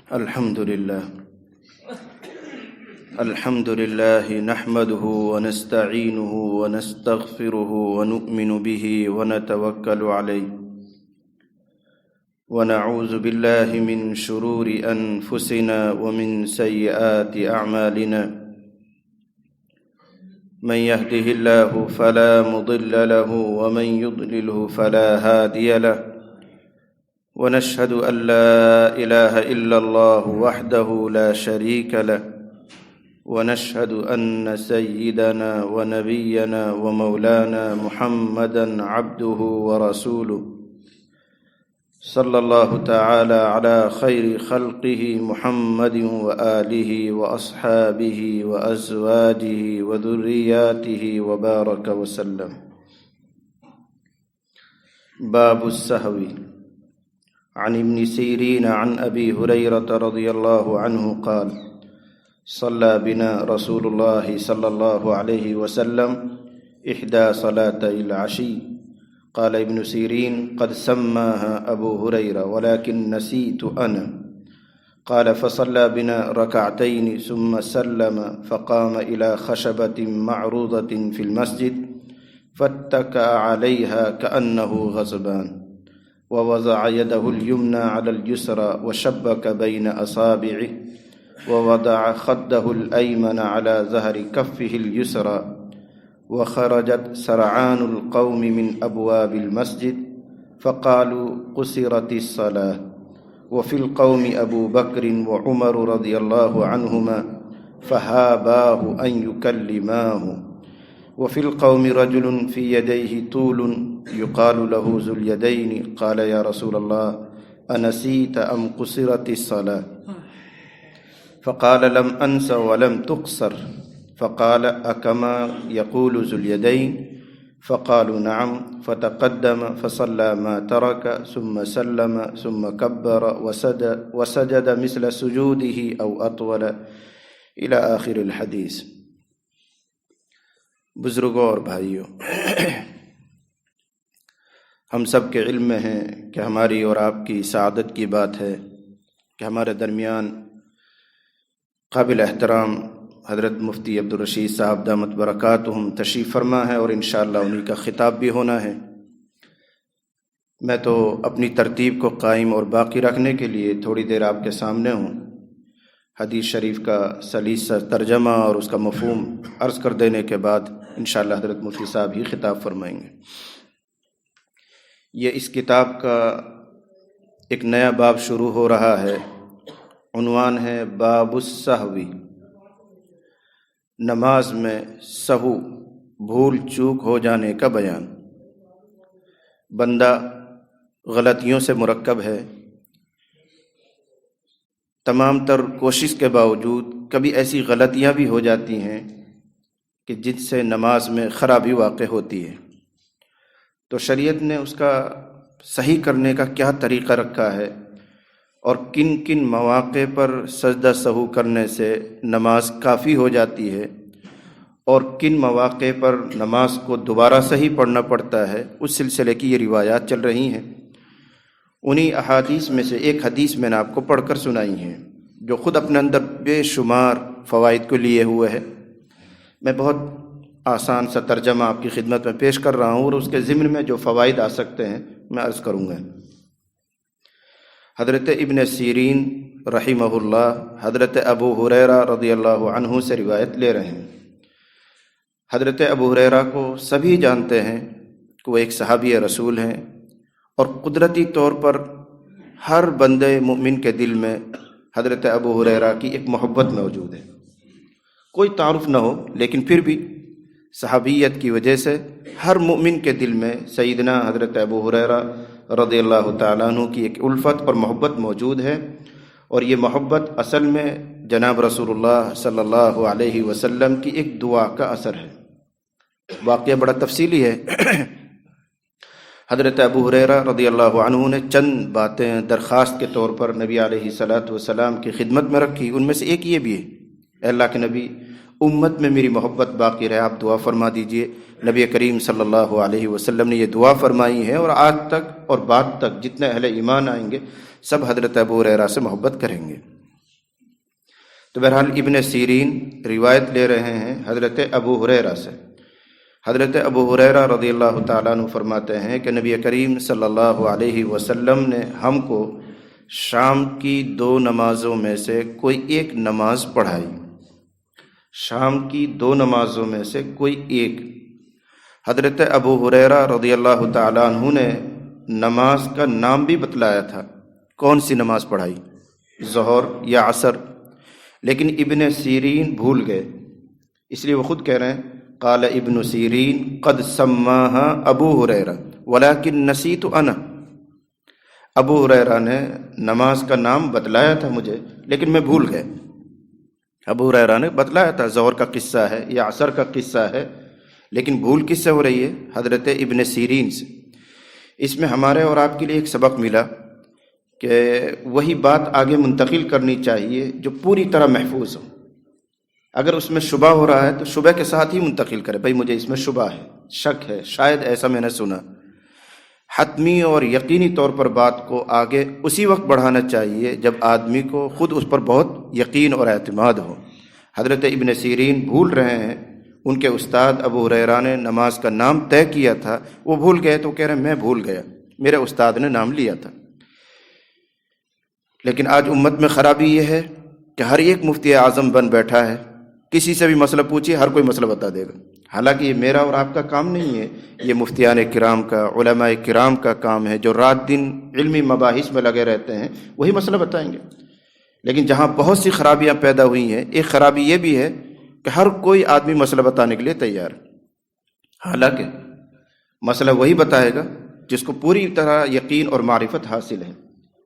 الحمد لله نحمده ونستعينه ونستغفره ونؤمن به ونتوكل عليه ونعوذ بالله من شرور أنفسنا ومن سيئات أعمالنا من يهده الله فلا مضل له ومن يضلله فلا هادي له ونشهد أن لا إله إلا الله وحده لا شريك له ونشهد أن سيدنا ونبينا ومولانا محمدا عبده ورسوله صلى الله تعالى على خير خلقه محمد وآله وأصحابه وأزواجه وذرياته وبارك وسلم. باب السهو. عن ابن سيرين عن أبي هريرة رضي الله عنه قال: صلى بنا رسول الله صلى الله عليه وسلم إحدى صلاتي العشي. قال ابن سيرين: قد سماها أبو هريرة ولكن نسيت أنا. قال: فصلى بنا ركعتين ثم سلم فقام إلى خشبة معروضة في المسجد فاتكأ عليها كأنه غضبان ووضع يده اليمنى على اليسرى وشبك بين أصابعه ووضع خده الأيمن على ظهر كفه اليسرى وخرجت سرعان القوم من أبواب المسجد فقالوا: قصرت الصلاة. وفي القوم أبو بكر وعمر رضي الله عنهما فهاباه أن يكلماه. وفي القوم رجل في يديه طول يقال له ذو اليدين. قال: يا رسول الله أنسيت أم قصرت الصلاة؟ فقال: لم أنس ولم تقصر. فقال: أكما يقول ذو اليدين؟ فقالوا: نعم. فتقدم فصلى ما ترك ثم سلم ثم كبر وسجد مثل سجوده أو أطول إلى آخر الحديث. بزرگوں اور بھائیوں، ہم سب کے علم میں ہے کہ ہماری اور آپ کی سعادت کی بات ہے کہ ہمارے درمیان قابل احترام حضرت مفتی عبدالرشید صاحب دامت برکاتہم تشریف فرما ہے اور انشاءاللہ انہی کا خطاب بھی ہونا ہے۔ میں تو اپنی ترتیب کو قائم اور باقی رکھنے کے لیے تھوڑی دیر آپ کے سامنے ہوں، حدیث شریف کا سلیس سا ترجمہ اور اس کا مفہوم عرض کر دینے کے بعد انشاءاللہ حضرت مفتی صاحب ہی خطاب فرمائیں گے۔ یہ اس کتاب کا ایک نیا باب شروع ہو رہا ہے، عنوان ہے باب السہوی، نماز میں سہو بھول چوک ہو جانے کا بیان۔ بندہ غلطیوں سے مرکب ہے، تمام تر کوشش کے باوجود کبھی ایسی غلطیاں بھی ہو جاتی ہیں کہ جن سے نماز میں خرابی واقع ہوتی ہے، تو شریعت نے اس کا صحیح کرنے کا کیا طریقہ رکھا ہے اور کن کن مواقع پر سجدہ سہو کرنے سے نماز کافی ہو جاتی ہے اور کن مواقع پر نماز کو دوبارہ صحیح پڑھنا پڑتا ہے، اس سلسلے کی یہ روایات چل رہی ہیں۔ انہی احادیث میں سے ایک حدیث میں نے آپ کو پڑھ کر سنائی ہیں جو خود اپنے اندر بے شمار فوائد کو لیے ہوئے ہے۔ میں بہت آسان سا ترجمہ آپ کی خدمت میں پیش کر رہا ہوں اور اس کے ضمن میں جو فوائد آ سکتے ہیں میں عرض کروں گا۔ حضرت ابن سیرین رحمہ اللہ حضرت ابو ہریرہ رضی اللہ عنہ سے روایت لے رہے ہیں۔ حضرت ابو ہریرہ کو سبھی جانتے ہیں کہ وہ ایک صحابی رسول ہیں اور قدرتی طور پر ہر بندے مومن کے دل میں حضرت ابو ہریرہ کی ایک محبت موجود ہے، کوئی تعارف نہ ہو لیکن پھر بھی صحابیت کی وجہ سے ہر مومن کے دل میں سیدنا حضرت ابو ہریرہ رضی اللہ تعالیٰ عنہ کی ایک الفت اور محبت موجود ہے، اور یہ محبت اصل میں جناب رسول اللہ صلی اللہ علیہ وسلم کی ایک دعا کا اثر ہے۔ واقعہ بڑا تفصیلی ہے۔ حضرت ابو ہریرہ رضی اللہ عنہ نے چند باتیں درخواست کے طور پر نبی علیہ الصلاۃ والسلام کی خدمت میں رکھی، ان میں سے ایک یہ بھی ہے، اے اللہ کے نبی امت میں میری محبت باقی رہے، آپ دعا فرما دیجئے۔ نبی کریم صلی اللہ علیہ وسلم نے یہ دعا فرمائی ہے، اور آج تک اور بعد تک جتنے اہل ایمان آئیں گے سب حضرت ابو ہریرہ سے محبت کریں گے۔ تو بہرحال ابن سیرین روایت لے رہے ہیں حضرت ابو ہریرہ سے۔ حضرت ابو ہریرہ رضی اللہ تعالیٰ عنہ فرماتے ہیں کہ نبی کریم صلی اللہ علیہ وسلم نے ہم کو شام کی 2 نمازوں میں سے کوئی ایک نماز پڑھائی۔ شام کی 2 نمازوں میں سے کوئی ایک۔ حضرت ابو ہریرہ رضی اللہ تعالیٰ عنہ نے نماز کا نام بھی بتلایا تھا، کون سی نماز پڑھائی، ظہر یا عصر، لیکن ابن سیرین بھول گئے، اس لیے وہ خود کہہ رہے ہیں قال ابن سیرین قد سماها ابو ہریرہ ولکن نسیت انا۔ ابو ہریرہ نے نماز کا نام بتلایا تھا مجھے، لیکن میں بھول گئے۔ ابو ہریرہ نے بتلایا تھا ظہر کا قصہ ہے یا عصر کا قصہ ہے، لیکن بھول کس سے ہو رہی ہے؟ حضرت ابن سیرین سے۔ اس میں ہمارے اور آپ کے لیے ایک سبق ملا کہ وہی بات آگے منتقل کرنی چاہیے جو پوری طرح محفوظ ہو۔ اگر اس میں شبہ ہو رہا ہے تو شبہ کے ساتھ ہی منتقل کرے، بھئی مجھے اس میں شبہ ہے، شک ہے، شاید ایسا میں نے سنا۔ حتمی اور یقینی طور پر بات کو آگے اسی وقت بڑھانا چاہیے جب آدمی کو خود اس پر بہت یقین اور اعتماد ہو۔ حضرت ابن سیرین بھول رہے ہیں، ان کے استاد ابو ہریرہ نے نماز کا نام طے کیا تھا، وہ بھول گئے تو کہہ رہے ہیں میں بھول گیا، میرے استاد نے نام لیا تھا۔ لیکن آج امت میں خرابی یہ ہے کہ ہر ایک مفتی اعظم بن بیٹھا ہے، کسی سے بھی مسئلہ پوچھیے ہر کوئی مسئلہ بتا دے گا، حالانکہ یہ میرا اور آپ کا کام نہیں ہے، یہ مفتیان کرام کا، علماء کرام کا کام ہے جو رات دن علمی مباحث میں لگے رہتے ہیں، وہی مسئلہ بتائیں گے۔ لیکن جہاں بہت سی خرابیاں پیدا ہوئی ہیں، ایک خرابی یہ بھی ہے کہ ہر کوئی آدمی مسئلہ بتانے کے لیے تیار ہے، حالانکہ مسئلہ وہی بتائے گا جس کو پوری طرح یقین اور معرفت حاصل ہے،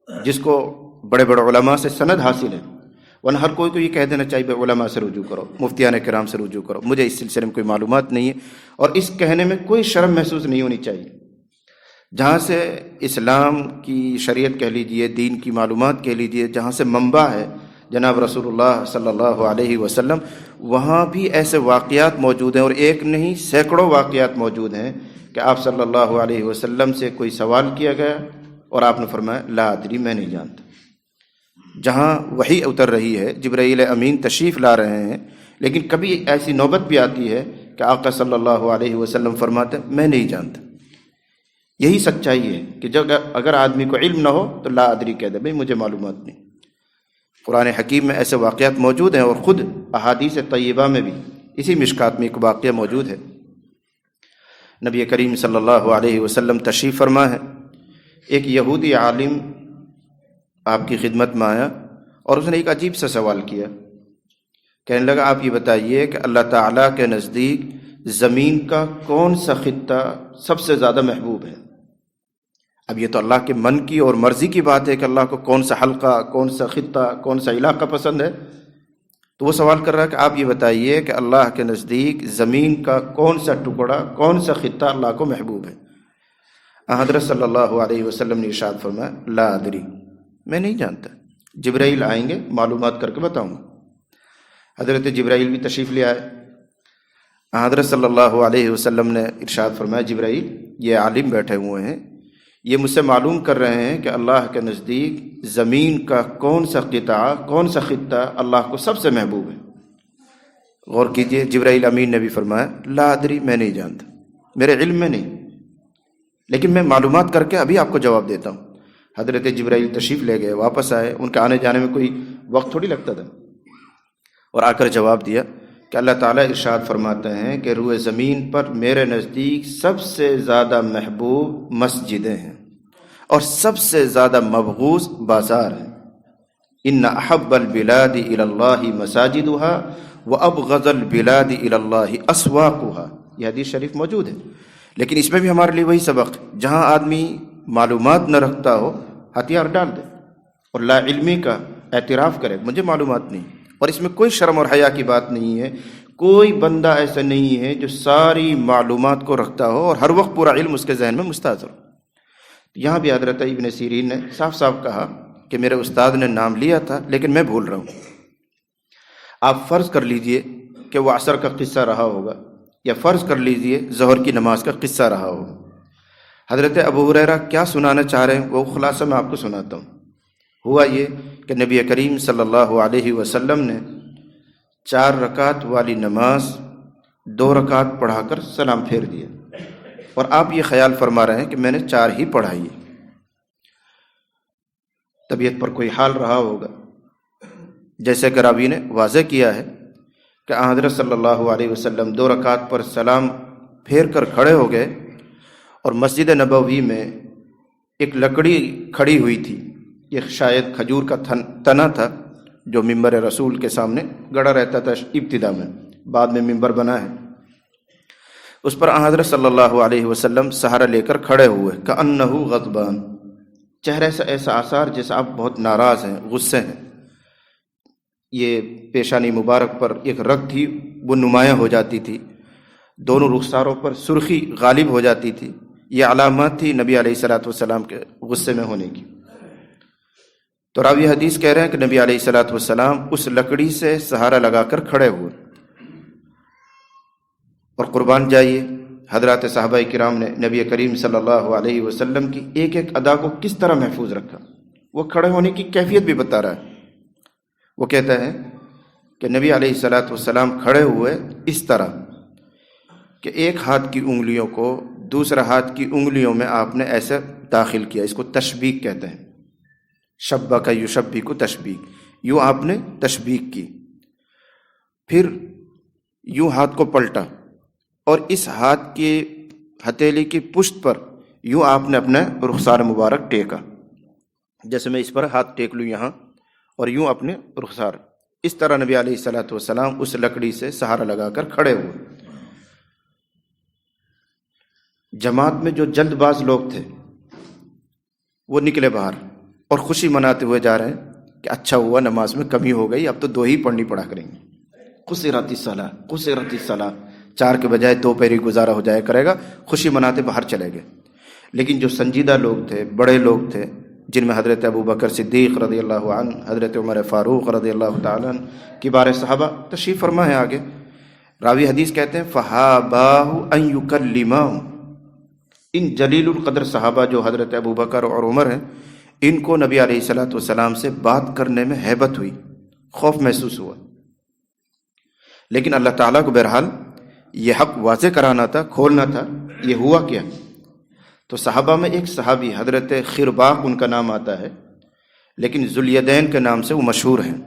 جس کو بڑے بڑے علماء سے سند حاصل ہے۔ ورنہ ہر کوئی کو یہ کہہ دینا چاہیے علماء سے رجوع کرو، مفتیان کرام سے رجوع کرو، مجھے اس سلسلے میں کوئی معلومات نہیں ہے، اور اس کہنے میں کوئی شرم محسوس نہیں ہونی چاہیے۔ جہاں سے اسلام کی شریعت کہہ لیجئے، دین کی معلومات کہہ لیجئے، جہاں سے منبع ہے جناب رسول اللہ صلی اللہ علیہ وسلم، وہاں بھی ایسے واقعات موجود ہیں، اور ایک نہیں سینکڑوں واقعات موجود ہیں کہ آپ صلی اللہ علیہ وسلم سے کوئی سوال کیا گیا اور آپ نے فرمایا لا ادری، میں نہیں جانتا۔ جہاں وحی اتر رہی ہے، جبرائیل امین تشریف لا رہے ہیں، لیکن کبھی ایسی نوبت بھی آتی ہے کہ آقا صلی اللہ علیہ وسلم فرماتے ہیں میں نہیں جانتا۔ یہی سچائی ہے کہ جب اگر آدمی کو علم نہ ہو تو لا ادری کہہ دے، بھئی مجھے معلومات نہیں۔ قرآن حکیم میں ایسے واقعات موجود ہیں، اور خود احادیث طیبہ میں بھی اسی مشکات میں ایک واقعہ موجود ہے۔ نبی کریم صلی اللہ علیہ وسلم تشریف فرما ہے، ایک یہودی عالم آپ کی خدمت میں آیا اور اس نے ایک عجیب سا سوال کیا، کہنے لگا آپ یہ بتائیے کہ اللہ تعالیٰ کے نزدیک زمین کا کون سا خطہ سب سے زیادہ محبوب ہے؟ اب یہ تو اللہ کے من کی اور مرضی کی بات ہے کہ اللہ کو کون سا حلقہ، کون سا خطہ، کون سا علاقہ پسند ہے۔ تو وہ سوال کر رہا ہے کہ آپ یہ بتائیے کہ اللہ کے نزدیک زمین کا کون سا ٹکڑا، کون سا خطہ اللہ کو محبوب ہے؟ حضرت صلی اللہ علیہ وسلم نے ارشاد فرمایا لا ادری، میں نہیں جانتا، جبرائیل آئیں گے معلومات کر کے بتاؤں گا۔ حضرت جبرائیل بھی تشریف لے آئے، حضرت صلی اللہ علیہ وسلم نے ارشاد فرمایا جبرائیل یہ عالم بیٹھے ہوئے ہیں، یہ مجھ سے معلوم کر رہے ہیں کہ اللہ کے نزدیک زمین کا کون سا قطعہ، کون سا خطہ اللہ کو سب سے محبوب ہے۔ غور کیجئے، جبرائیل امین نے بھی فرمایا لا ادری، میں نہیں جانتا، میرے علم میں نہیں، لیکن میں معلومات کر کے ابھی آپ کو جواب دیتا ہوں۔ حضرت جبرائیل تشریف لے گئے، واپس آئے، ان کے آنے جانے میں کوئی وقت تھوڑی لگتا تھا، اور آ کر جواب دیا کہ اللہ تعالیٰ ارشاد فرماتے ہیں کہ روئے زمین پر میرے نزدیک سب سے زیادہ محبوب مسجدیں ہیں اور سب سے زیادہ مبغوض بازار ہیں۔ ان احب البلاد الی اللہ مساجدها وابغض البلاد الی اللہ اسواقها، یہ حدیث شریف موجود ہے۔ لیکن اس میں بھی ہمارے لیے وہی سبق، جہاں آدمی معلومات نہ رکھتا ہو ہتھیار ڈال دے اور لا علمی کا اعتراف کرے مجھے معلومات نہیں، اور اس میں کوئی شرم اور حیا کی بات نہیں ہے۔ کوئی بندہ ایسا نہیں ہے جو ساری معلومات کو رکھتا ہو اور ہر وقت پورا علم اس کے ذہن میں مستحضر ہو۔ یہاں بھی حضرت ابن سیرین نے صاف صاف کہا کہ میرے استاد نے نام لیا تھا لیکن میں بھول رہا ہوں۔ آپ فرض کر لیجئے کہ وہ عصر کا قصہ رہا ہوگا، یا فرض کر لیجئے ظہر کی نماز کا قصہ رہا ہوگا۔ حضرت ابو ہریرہ کیا سنانا چاہ رہے ہیں وہ خلاصہ میں آپ کو سناتا ہوں۔ ہوا یہ کہ نبی کریم صلی اللہ علیہ وسلم نے 4 رکعت والی نماز 2 رکعت پڑھا کر سلام پھیر دیا، اور آپ یہ خیال فرما رہے ہیں کہ میں نے 4 ہی پڑھائی ہے۔ طبیعت پر کوئی حال رہا ہوگا، جیسے کہ راوی نے واضح کیا ہے کہ حضرت صلی اللہ علیہ وسلم 2 رکعت پر سلام پھیر کر کھڑے ہو گئے، اور مسجد نبوی میں ایک لکڑی کھڑی ہوئی تھی، یہ شاید کھجور کا تنا تھا جو ممبر رسول کے سامنے گڑا رہتا تھا ابتدا میں، بعد میں ممبر بنا ہے۔ اس پر حضرت صلی اللہ علیہ وسلم سہارا لے کر کھڑے ہوئے، کأنہ غضبان، چہرے سے ایسا آثار جیسا آپ بہت ناراض ہیں، غصے ہیں۔ یہ پیشانی مبارک پر ایک رگ تھی، وہ نمایاں ہو جاتی تھی، دونوں رخساروں پر سرخی غالب ہو جاتی تھی، یہ علامات تھی نبی علیہ الصلوۃ والسلام کے غصے میں ہونے کی۔ تو راوی حدیث کہہ رہے ہیں کہ نبی علیہ الصلوۃ والسلام اس لکڑی سے سہارا لگا کر کھڑے ہوئے، اور قربان جائیے حضرات صحابہ کرام نے نبی کریم صلی اللہ علیہ وسلم کی ایک ایک ادا کو کس طرح محفوظ رکھا۔ وہ کھڑے ہونے کی کیفیت بھی بتا رہا ہے، وہ کہتا ہے کہ نبی علیہ الصلوۃ والسلام کھڑے ہوئے اس طرح کہ ایک ہاتھ کی انگلیوں کو دوسرا ہاتھ کی انگلیوں میں آپ نے ایسے داخل کیا، اس کو تشبیک کہتے ہیں، شبہ کا یشبیک کو تشبیک، یوں آپ نے تشبیک کی، پھر یوں ہاتھ کو پلٹا، اور اس ہاتھ کی ہتھیلی کی پشت پر یوں آپ نے اپنا رخسار مبارک ٹیکا، جیسے میں اس پر ہاتھ ٹیک لوں یہاں، اور یوں اپنے رخسار، اس طرح نبی علیہ الصلوۃ والسلام اس لکڑی سے سہارا لگا کر کھڑے ہوئے۔ جماعت میں جو جلد باز لوگ تھے وہ نکلے باہر اور خوشی مناتے ہوئے جا رہے ہیں کہ اچھا ہوا نماز میں کمی ہو گئی، اب تو 2 ہی پڑھنی پڑا کریں گے، قصرت الصلاۃ، قصرت الصلاۃ، 4 کے بجائے 2 پیری گزارا ہو جایا کرے گا، خوشی مناتے باہر چلے گئے۔ لیکن جو سنجیدہ لوگ تھے، بڑے لوگ تھے، جن میں حضرت ابوبکر صدیق رضی اللہ عنہ، حضرت عمر فاروق رضی اللہ تعالیٰ عنہ، کبار صحابہ تشریف فرما ہے آگے، راوی حدیث کہتے ہیں فَحَابَاهُ أَن يُكَلِّمَهُ، ان جلیل القدر صحابہ جو حضرت ابوبکر اور عمر ہیں، ان کو نبی علیہ الصلوۃ والسلام سے بات کرنے میں ہیبت ہوئی، خوف محسوس ہوا، لیکن اللہ تعالیٰ کو بہرحال یہ حق واضح کرانا تھا، کھولنا تھا۔ یہ ہوا کیا؟ تو صحابہ میں ایک صحابی حضرت خرباق ان کا نام آتا ہے، لیکن ذوالیدین کے نام سے وہ مشہور ہیں۔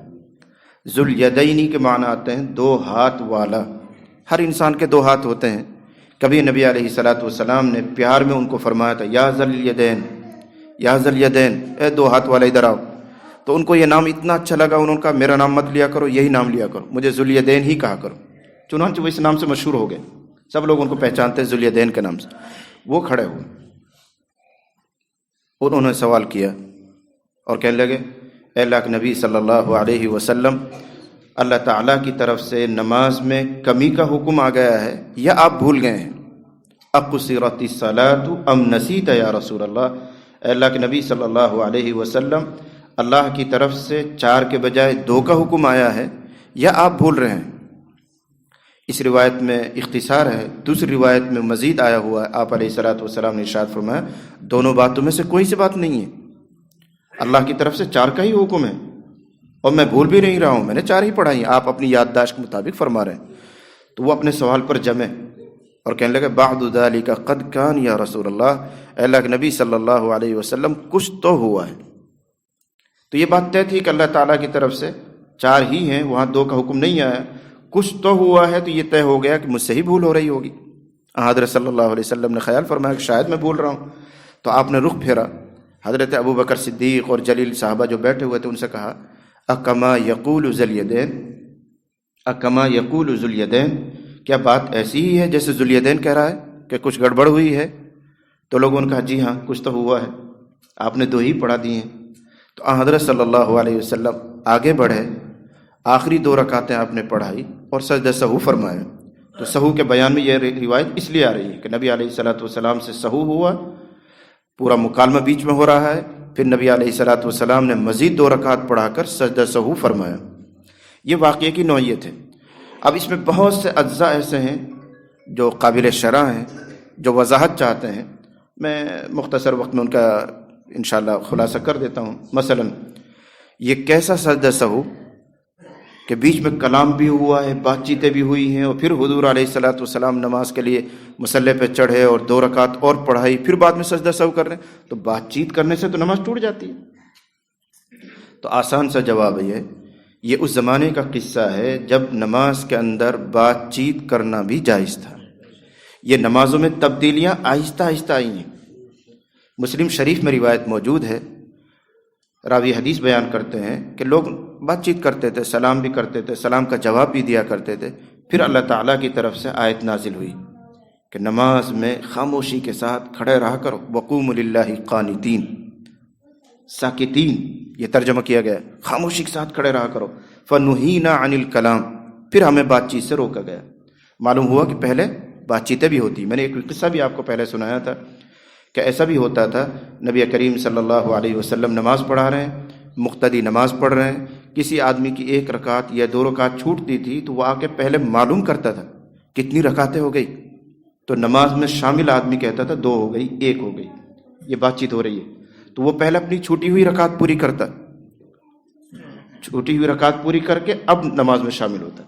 ذوالیدینی کے معنی آتے ہیں 2 ہاتھ والا، ہر انسان کے 2 ہاتھ ہوتے ہیں۔ کبھی نبی علیہ الصلوۃ والسلام نے پیار میں ان کو فرمایا تھا یا ذوالیدین، یا ذوالیدین، اے 2 ہاتھ والا ادھر آؤ، تو ان کو یہ نام اتنا اچھا لگا، انہوں نے کہا میرا نام مت لیا کرو، یہی نام لیا کرو، مجھے ذوالیدین ہی کہا کرو، چنانچہ وہ اس نام سے مشہور ہو گئے، سب لوگ ان کو پہچانتے ہیں ذوالیدین کے نام سے۔ وہ کھڑے ہوئے، انہوں نے سوال کیا اور کہنے لگے اے اللہ کے نبی صلی اللہ علیہ وسلم، اللہ تعالیٰ کی طرف سے نماز میں کمی کا حکم آ گیا ہے یا آپ بھول گئے ہیں؟ اقصرت الصلاۃ ام نسیت یا رسول اللہ، اے اللہ کے نبی صلی اللہ علیہ وسلم، اللہ کی طرف سے 4 کے بجائے 2 کا حکم آیا ہے یا آپ بھول رہے ہیں؟ اس روایت میں اختصار ہے، دوسری روایت میں مزید آیا ہوا ہے، آپ علیہ الصلوۃ والسلام نے ارشاد فرمایا دونوں باتوں میں سے کوئی سی بات نہیں ہے، اللہ کی طرف سے 4 کا ہی حکم ہے، اور میں بھول بھی نہیں رہا ہوں، میں نے 4 ہی پڑھائی ہیں، آپ اپنی یادداشت کے مطابق فرما رہے ہیں۔ تو وہ اپنے سوال پر جمے اور کہنے لگے بعد ذلک قد کان یا رسول اللہ، اے اللہ کے نبی صلی اللہ علیہ وسلم کچھ تو ہوا ہے۔ تو یہ بات طے تھی کہ اللہ تعالیٰ کی طرف سے 4 ہی ہیں، وہاں 2 کا حکم نہیں آیا، کچھ تو ہوا ہے، تو یہ طے ہو گیا کہ مجھ سے ہی بھول ہو رہی ہوگی۔ حضرت صلی اللہ علیہ وسلم نے خیال فرمایا کہ شاید میں بھول رہا ہوں، تو آپ نے رخ پھیرا، حضرت ابوبکر صدیق اور جلیل صحابہ جو بیٹھے ہوئے تھے ان سے کہا اکما یقول ذوالیدین، اکما یقول ذوالیدین، کیا بات ایسی ہی ہے جیسے ذوالیدین کہہ رہا ہے کہ کچھ گڑبڑ ہوئی ہے؟ تو لوگوں نے کہا جی ہاں کچھ تو ہوا ہے، آپ نے 2 ہی پڑھا دیے ہیں۔ تو حضرت صلی اللہ علیہ وسلم آگے بڑھے، آخری 2 رکعتیں آپ نے پڑھائی اور سجدہ سہو فرمایا۔ تو سہو کے بیان میں یہ روایت اس لیے آ رہی ہے کہ نبی علیہ الصلوۃ والسلام سے سہو ہوا، پورا مکالمہ بیچ میں ہو رہا ہے، پھر نبی علیہ الصلوۃ والسلام نے مزید 2 رکعت پڑھا کر سجدہ سہو فرمایا۔ یہ واقعے کی نوعیت ہے۔ اب اس میں بہت سے اجزاء ایسے ہیں جو قابل شرح ہیں، جو وضاحت چاہتے ہیں، میں مختصر وقت میں ان کا انشاءاللہ خلاصہ کر دیتا ہوں۔ مثلا یہ کیسا سجدہ سہو کہ بیچ میں کلام بھی ہوا ہے، بات چیتیں بھی ہوئی ہیں، اور پھر حضور علیہ الصلوۃ والسلام نماز کے لیے مصلی پہ چڑھے اور 2 رکعت اور پڑھائی، پھر بعد میں سجدہ سہو کر رہے ہیں، تو بات چیت کرنے سے تو نماز ٹوٹ جاتی ہے۔ تو آسان سا جواب ہے یہ اس زمانے کا قصہ ہے جب نماز کے اندر بات چیت کرنا بھی جائز تھا۔ یہ نمازوں میں تبدیلیاں آہستہ آہستہ آئی ہیں۔ مسلم شریف میں روایت موجود ہے، راوی حدیث بیان کرتے ہیں کہ لوگ بات چیت کرتے تھے، سلام بھی کرتے تھے، سلام کا جواب بھی دیا کرتے تھے، پھر اللہ تعالیٰ کی طرف سے آیت نازل ہوئی کہ نماز میں خاموشی کے ساتھ کھڑے رہا کرو، وقوموا للہ قانتین، ساکتین یہ ترجمہ کیا گیا، خاموشی کے ساتھ کھڑے رہا کرو، فنہینا عن الکلام، پھر ہمیں بات چیت سے روکا گیا۔ معلوم ہوا کہ پہلے بات چیتیں بھی ہوتی، میں نے ایک قصہ بھی آپ کو پہلے سنایا تھا کہ ایسا بھی ہوتا تھا، نبی کریم صلی اللہ علیہ وسلم نماز پڑھا رہے ہیں، مقتدی نماز پڑھ رہے ہیں، کسی آدمی کی 1 رکعت یا 2 رکعت چھوٹتی تھی تو وہ آ کے پہلے معلوم کرتا تھا کتنی رکعتیں ہو گئی، تو نماز میں شامل آدمی کہتا تھا 2 ہو گئی، 1 ہو گئی، یہ بات چیت ہو رہی ہے، تو وہ پہلے اپنی چھوٹی ہوئی رکعت پوری کرتا، چھوٹی ہوئی رکعت پوری کر کے اب نماز میں شامل ہوتا۔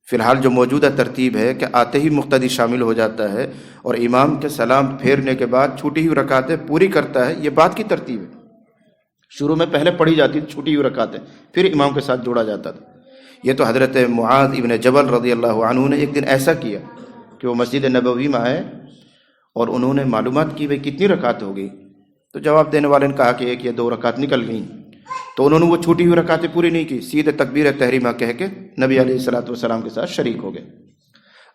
فی الحال جو موجودہ ترتیب ہے کہ آتے ہی مقتدی شامل ہو جاتا ہے اور امام کے سلام پھیرنے کے بعد چھوٹی ہوئی رکعتیں پوری کرتا ہے، یہ بات کی ترتیب ہے۔ شروع میں پہلے پڑھی جاتی تھی چھوٹی ہوئی رکعتیں، پھر امام کے ساتھ جوڑا جاتا تھا۔ یہ تو حضرت معاذ ابن جبل رضی اللہ عنہ نے ایک دن ایسا کیا کہ وہ مسجد نبوی میں آئے اور انہوں نے معلومات کی بھئی کتنی رکعت ہو گئی، تو جواب دینے والے نے کہا کہ 1 یا 2 رکعت نکل گئیں، تو انہوں نے وہ چھوٹی ہوئی رکعتیں پوری نہیں کی، سیدھے تکبیر تحریمہ کہہ کے نبی علیہ الصلوۃ والسلام کے ساتھ شریک ہو گئے۔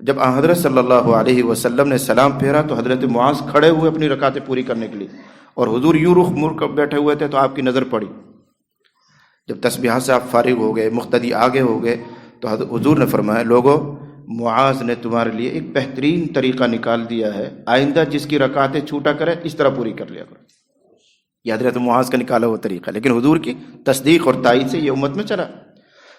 جب حضرت صلی اللہ علیہ وسلم نے سلام پھیرا تو حضرت معاذ کھڑے ہوئے اپنی رکعتیں پوری کرنے کے لیے، اور حضور یوں رخ مڑ کر بیٹھے ہوئے تھے، تو آپ کی نظر پڑی۔ جب تسبیحات سے آپ فارغ ہو گئے، مقتدی آگے ہو گئے، تو حضور نے فرمایا، لوگو معاذ نے تمہارے لیے ایک بہترین طریقہ نکال دیا ہے، آئندہ جس کی رکعتیں چھوٹا کرے اس طرح پوری کر لیا کرو۔ یہ حضرت معاذ کا نکالا ہوا طریقہ، لیکن حضور کی تصدیق اور تائید سے یہ امت میں چلا۔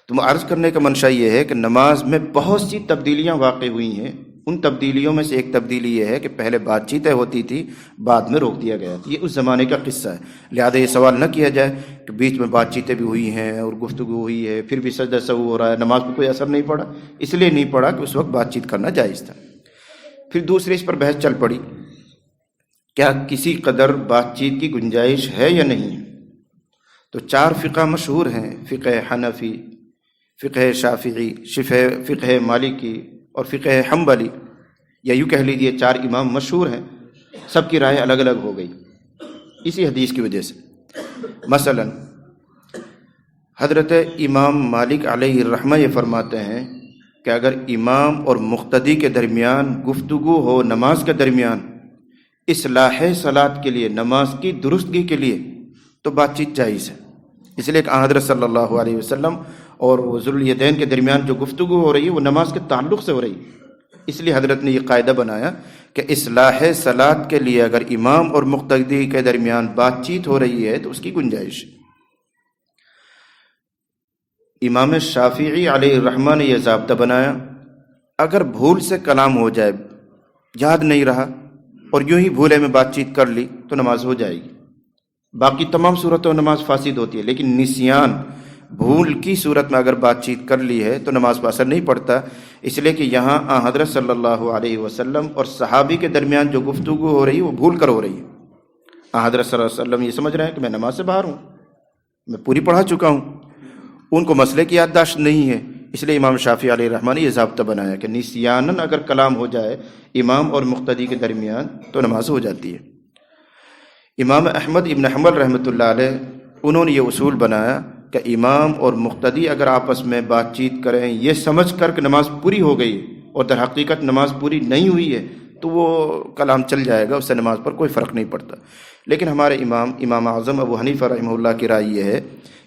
تو عرض کرنے کا منشا یہ ہے کہ نماز میں بہت سی تبدیلیاں واقع ہوئی ہیں، ان تبدیلیوں میں سے ایک تبدیلی یہ ہے کہ پہلے بات چیتیں ہوتی تھی، بعد میں روک دیا گیا، یہ اس زمانے کا قصہ ہے۔ لہذا یہ سوال نہ کیا جائے کہ بیچ میں بات چیتیں بھی ہوئی ہیں اور گفتگو ہوئی ہے، پھر بھی سجدہ سہو ہو رہا ہے، نماز پہ کوئی اثر نہیں پڑا، اس لیے نہیں پڑا کہ اس وقت بات چیت کرنا جائز تھا۔ پھر دوسری اس پر بحث چل پڑی، کیا کسی قدر بات چیت کی گنجائش ہے یا نہیں؟ تو 4 فقہ مشہور ہیں، فقہ حنفی، فقہ شافعی، فقہ مالکی اور فقہ حنبلی، یا یوں کہہ لیجیے 4 امام مشہور ہیں، سب کی رائے الگ الگ ہو گئی اسی حدیث کی وجہ سے۔ مثلا حضرت امام مالک علیہ الرحمہ یہ فرماتے ہیں کہ اگر امام اور مقتدی کے درمیان گفتگو ہو نماز کے درمیان اصلاح صلاۃ کے لیے، نماز کی درستگی کے لیے، تو بات چیت جائز ہے، اس لیے کہ حضرت صلی اللہ علیہ وسلم اور ذوالیدین کے درمیان جو گفتگو ہو رہی ہے وہ نماز کے تعلق سے ہو رہی ہے، اس لیے حضرت نے یہ قاعدہ بنایا کہ اصلاح صلاۃ کے لیے اگر امام اور مقتدی کے درمیان بات چیت ہو رہی ہے تو اس کی گنجائش۔ امام شافعی علیہ الرحمہ نے یہ ضابطہ بنایا، اگر بھول سے کلام ہو جائے، یاد نہیں رہا اور یوں ہی بھولے میں بات چیت کر لی تو نماز ہو جائے گی، باقی تمام صورتوں میں نماز فاسد ہوتی ہے، لیکن نسیان، بھول کی صورت میں اگر بات چیت کر لی ہے تو نماز پر اثر نہیں پڑتا، اس لیے کہ یہاں حضرت صلی اللہ علیہ وسلم اور صحابی کے درمیان جو گفتگو ہو رہی ہے وہ بھول کر ہو رہی ہے۔ حضرت صلی اللہ علیہ وسلم یہ سمجھ رہے ہیں کہ میں نماز سے باہر ہوں، میں پوری پڑھا چکا ہوں، ان کو مسئلے کی یادداشت نہیں ہے، اس لیے امام شافعی علیہ الرحمہ نے یہ ضابطہ بنایا کہ نسیاناً اگر کلام ہو جائے امام اور مقتدی کے درمیان تو نماز ہو جاتی ہے۔ امام احمد ابن حنبل رحمۃ اللہ علیہ انہوں نے یہ اصول بنایا کہ امام اور مقتدی اگر آپس میں بات چیت کریں یہ سمجھ کر کہ نماز پوری ہو گئی اور در حقیقت نماز پوری نہیں ہوئی ہے تو وہ کلام چل جائے گا، اس سے نماز پر کوئی فرق نہیں پڑتا۔ لیکن ہمارے امام اعظم ابو حنیفہ رحمہ اللہ کی رائے یہ ہے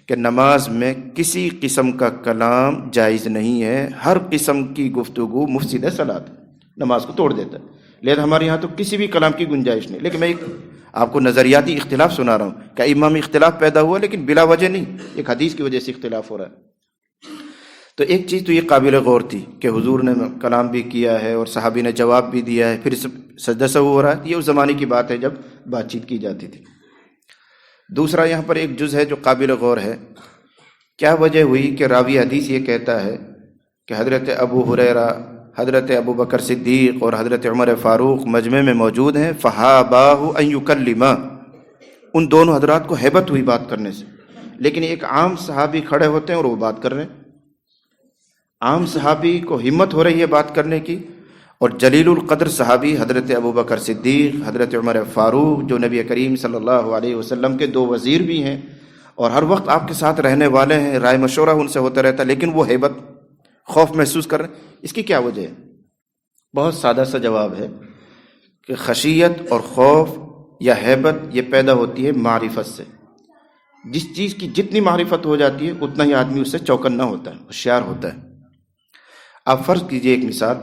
کہ نماز میں کسی قسم کا کلام جائز نہیں ہے، ہر قسم کی گفتگو مفسد صلاۃ، نماز کو توڑ دیتا ہے، لہذا ہمارے یہاں تو کسی بھی کلام کی گنجائش نہیں۔ لیکن میں ایک آپ کو نظریاتی اختلاف سنا رہا ہوں کہ امام میں اختلاف پیدا ہوا لیکن بلا وجہ نہیں، ایک حدیث کی وجہ سے اختلاف ہو رہا ہے۔ تو ایک چیز تو یہ قابل غور تھی کہ حضور نے کلام بھی کیا ہے اور صحابی نے جواب بھی دیا ہے، پھر سجدہ سہو ہو رہا ہے، یہ اس زمانے کی بات ہے جب بات چیت کی جاتی تھی۔ دوسرا یہاں پر ایک جز ہے جو قابل غور ہے کیا وجہ ہوئی کہ راوی حدیث یہ کہتا ہے کہ حضرت ابو ہریرہ، حضرت ابو بکر صدیق اور حضرت عمر فاروق مجمع میں موجود ہیں، فہاباہ ان یکلما، ان دونوں حضرات کو ہیبت ہوئی بات کرنے سے، لیکن ایک عام صحابی کھڑے ہوتے ہیں اور وہ بات کر رہے ہیں، عام صحابی کو ہمت ہو رہی ہے بات کرنے کی، اور جلیل القدر صحابی حضرت ابو بکر صدیق، حضرت عمر فاروق، جو نبی کریم صلی اللہ علیہ وسلم کے 2 وزیر بھی ہیں اور ہر وقت آپ کے ساتھ رہنے والے ہیں، رائے مشورہ ان سے ہوتا رہتا، لیکن وہ ہیبت، خوف محسوس کر رہے ہیں۔ اس کی کیا وجہ ہے؟ بہت سادہ سا جواب ہے کہ خشیت اور خوف یا ہیبت یہ پیدا ہوتی ہے معرفت سے۔ جس چیز کی جتنی معرفت ہو جاتی ہے اتنا ہی آدمی اس سے چوکنا ہوتا ہے، ہوشیار ہوتا ہے۔ آپ فرض کیجئے ایک مثال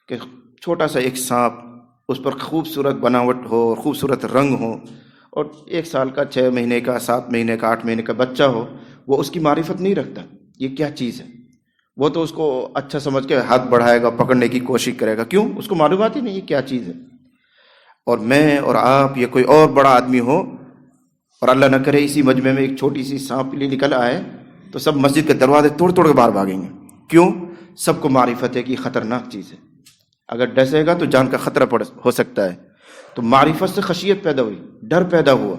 کہ چھوٹا سا ایک سانپ، اس پر خوبصورت بناوٹ ہو، خوبصورت رنگ ہو، اور 1 سال کا، 6 مہینے کا، 7 مہینے کا، 8 مہینے کا بچہ ہو، وہ اس کی معرفت نہیں رکھتا یہ کیا چیز ہے، وہ تو اس کو اچھا سمجھ کے ہاتھ بڑھائے گا، پکڑنے کی کوشش کرے گا، کیوں؟ اس کو معلومات ہی نہیں یہ کیا چیز ہے۔ اور میں اور آپ یا کوئی اور بڑا آدمی ہو اور اللہ نہ کرے اسی مجمع میں ایک چھوٹی سی سانپ بلی نکل آئے تو سب مسجد کے دروازے توڑ توڑ کے باہر بھاگیں گے، کیوں؟ سب کو معرفت ہے کہ یہ خطرناک چیز ہے، اگر ڈسے گا تو جان کا خطرہ ہو سکتا ہے۔ تو معرفت سے خشیت پیدا ہوئی، ڈر پیدا ہوا۔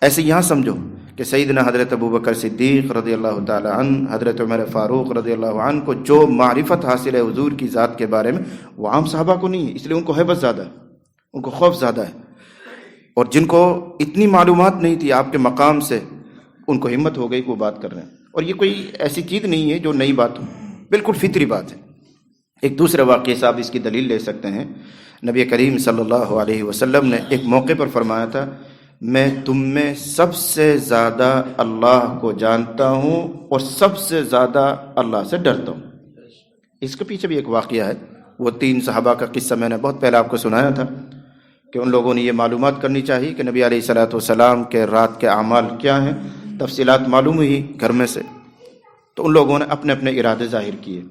ایسے یہاں سمجھو کہ سیدنا حضرت ابو بکر صدیق رضی اللہ تعالی عنہ، حضرت عمر فاروق رضی اللہ عنہ کو جو معرفت حاصل ہے حضور کی ذات کے بارے میں، وہ عام صحابہ کو نہیں ہے، اس لیے ان کو ہیبت زیادہ ہے، ان کو خوف زیادہ ہے۔ اور جن کو اتنی معلومات نہیں تھی آپ کے مقام سے، ان کو ہمت ہو گئی کہ وہ بات کر رہے ہیں۔ اور یہ کوئی ایسی چیز نہیں ہے جو نئی بات ہو، بالکل فطری بات ہے۔ ایک دوسرے واقعے سے آپ اس کی دلیل لے سکتے ہیں۔ نبی کریم صلی اللہ علیہ وسلم نے ایک موقع پر فرمایا تھا، میں تم میں سب سے زیادہ اللہ کو جانتا ہوں اور سب سے زیادہ اللہ سے ڈرتا ہوں۔ اس کے پیچھے بھی ایک واقعہ ہے، وہ 3 صحابہ کا قصہ میں نے بہت پہلے آپ کو سنایا تھا کہ ان لوگوں نے یہ معلومات کرنی چاہیے کہ نبی علیہ الصلوۃ والسلام کے رات کے اعمال کیا ہیں، تفصیلات معلوم ہوئی گھر میں سے، تو ان لوگوں نے اپنے اپنے ارادے ظاہر کیے،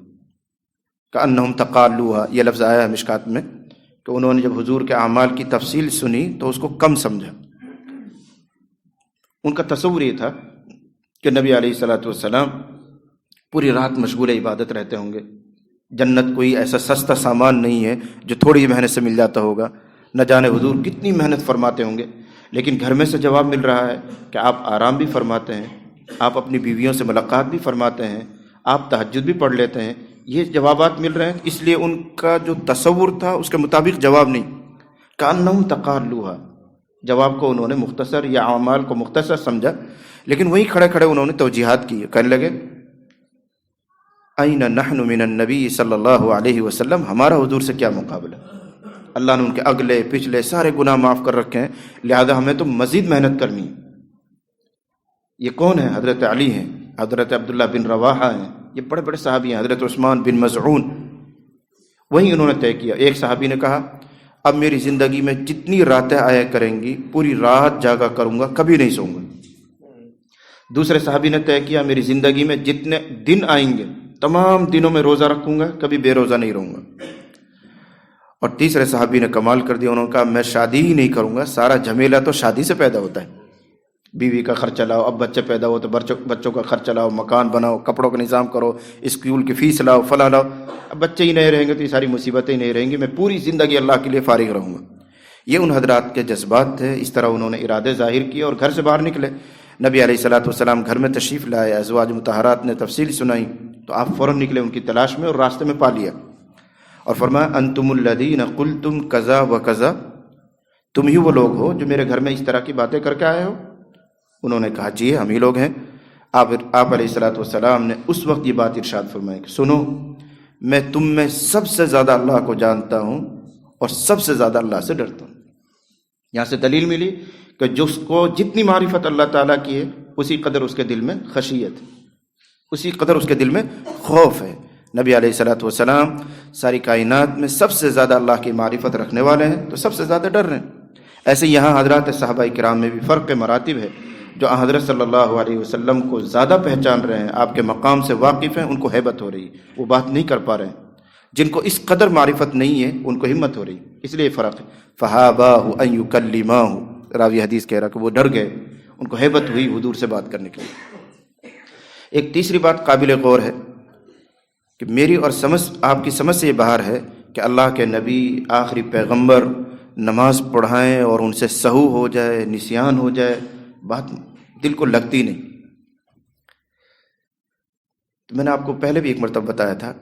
کأنہم تقالوہا، یہ لفظ آیا ہے مشکات میں کہ انہوں نے جب حضور کے اعمال کی تفصیل سنی تو اس کو کم سمجھا۔ ان کا تصور یہ تھا کہ نبی علیہ الصلوۃ والسلام پوری رات مشغول عبادت رہتے ہوں گے، جنت کوئی ایسا سستا سامان نہیں ہے جو تھوڑی محنت سے مل جاتا ہوگا، نہ جانے حضور کتنی محنت فرماتے ہوں گے، لیکن گھر میں سے جواب مل رہا ہے کہ آپ آرام بھی فرماتے ہیں، آپ اپنی بیویوں سے ملاقات بھی فرماتے ہیں، آپ تہجد بھی پڑھ لیتے ہیں، یہ جوابات مل رہے ہیں، اس لیے ان کا جو تصور تھا اس کے مطابق جواب نہیں، کأنہم تقالوہا، جواب کو انہوں نے مختصر یا اعمال کو مختصر سمجھا، لیکن وہیں کھڑے کھڑے انہوں نے توجیحات کی، کہنے لگے این نحن من النبی صلی اللہ علیہ وسلم، ہمارا حضور سے کیا مقابلہ، اللہ نے ان کے اگلے پچھلے سارے گناہ معاف کر رکھے ہیں، لہذا ہمیں تو مزید محنت کرنی ہے۔ یہ کون ہے؟ حضرت علی ہیں، حضرت عبداللہ بن رواحہ ہیں، یہ بڑے بڑے صحابی ہیں، حضرت عثمان بن مظعون۔ وہیں انہوں نے طے کیا، ایک صحابی نے کہا اب میری زندگی میں جتنی راتیں آیا کریں گی پوری رات جاگا کروں گا، کبھی نہیں سوں گا۔ دوسرے صحابی نے طے کیا میری زندگی میں جتنے دن آئیں گے تمام دنوں میں روزہ رکھوں گا، کبھی بے روزہ نہیں رہوں گا۔ اور تیسرے صحابی نے کمال کر دیا، انہوں نے کہا میں شادی ہی نہیں کروں گا، سارا جھمیلا تو شادی سے پیدا ہوتا ہے، بیوی کا خرچہ لاؤ، اب بچے پیدا ہو تو بچوں کا خرچہ لاؤ، مکان بناؤ، کپڑوں کا نظام کرو، اسکول کی فیس لاؤ، فلاں لاؤ، اب بچے ہی نہیں رہیں گے تو یہ ساری مصیبتیں ہی نہیں رہیں گی، میں پوری زندگی اللہ کے لیے فارغ رہوں گا۔ یہ ان حضرات کے جذبات تھے، اس طرح انہوں نے ارادے ظاہر کیے اور گھر سے باہر نکلے۔ نبی علیہ الصلوۃ والسلام گھر میں تشریف لائے، ازواج مطہرات نے تفصیل سنائی تو آپ فوراً نکلے ان کی تلاش میں اور راستے میں پا لیا، اور فرمایا انتم الذین قلتم کذا و کذا، تم ہی وہ لوگ ہو جو میرے گھر میں اس طرح کی باتیں کر کے آئے ہو؟ انہوں نے کہا جی ہم ہی لوگ ہیں۔ آپ علیہ الصلوۃ والسلام نے اس وقت یہ بات ارشاد فرمائی کہ سنو، میں تم میں سب سے زیادہ اللہ کو جانتا ہوں اور سب سے زیادہ اللہ سے ڈرتا ہوں۔ یہاں سے دلیل ملی کہ جس کو جتنی معرفت اللہ تعالیٰ کی ہے اسی قدر اس کے دل میں خشیت ہے، اسی قدر اس کے دل میں خوف ہے۔ نبی علیہ الصلوۃ والسلام ساری کائنات میں سب سے زیادہ اللہ کی معرفت رکھنے والے ہیں تو سب سے زیادہ ڈر رہے ہیں۔ ایسے یہاں حضرات صحابہ کرام میں بھی فرق مراتب ہے، جو حضرت صلی اللہ علیہ وسلم کو زیادہ پہچان رہے ہیں، آپ کے مقام سے واقف ہیں، ان کو ہیبت ہو رہی، وہ بات نہیں کر پا رہے ہیں۔ جن کو اس قدر معرفت نہیں ہے ان کو ہمت ہو رہی، اس لیے فرق ہے۔ فَحَابَاهُ أَن يُكَلِّمَاهُ، راوی حدیث کہہ رہا کہ وہ ڈر گئے، ان کو ہیبت ہوئی حضور سے بات کرنے کے لیے۔ ایک تیسری بات قابل غور ہے کہ میری اور آپ کی سمجھ سے یہ باہر ہے کہ اللہ کے نبی آخری پیغمبر نماز پڑھائیں اور ان سے سہو ہو جائے، نسیان ہو جائے، بات دل کو لگتی نہیں۔ تو میں نے آپ کو پہلے بھی ایک مرتبہ بتایا تھا،